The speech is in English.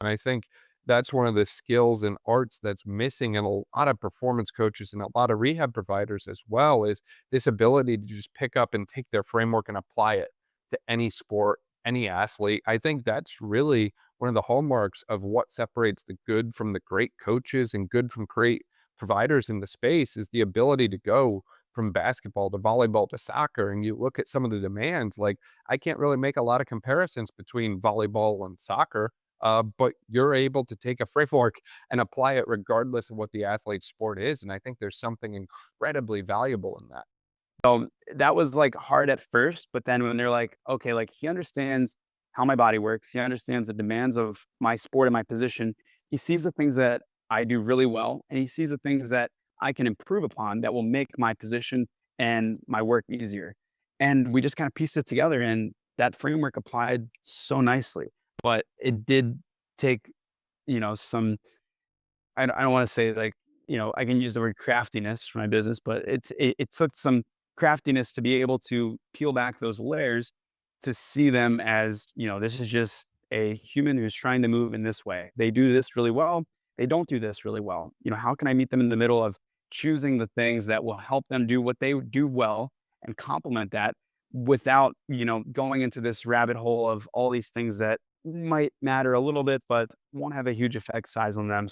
And I think that's one of the skills and arts that's missing in a lot of performance coaches and a lot of rehab providers as well, is this ability to just pick up and take their framework and apply it to any sport, any athlete. I think that's really one of the hallmarks of what separates the good from the great coaches and good from great providers in the space, is the ability to go from basketball to volleyball to soccer. And you look at some of the demands, like I can't really make a lot of comparisons between volleyball and soccer, but you're able to take a framework and apply it regardless of what the athlete's sport is. And I think there's something incredibly valuable in that. That was, like, hard at first, but then when they're like, "Okay, like, he understands how my body works, he understands the demands of my sport and my position, he sees the things that I do really well, and he sees the things that I can improve upon that will make my position and my work easier." And we just kinda pieced it together, and that framework applied so nicely. But it did take, some I don't wanna say, like, I can use the word craftiness for my business, but it took some craftiness to be able to peel back those layers to see them as, this is just a human who's trying to move in this way. They do this really well. They don't do this really well. How can I meet them in the middle of choosing the things that will help them do what they do well and complement that without, going into this rabbit hole of all these things that might matter a little bit, but won't have a huge effect size on them.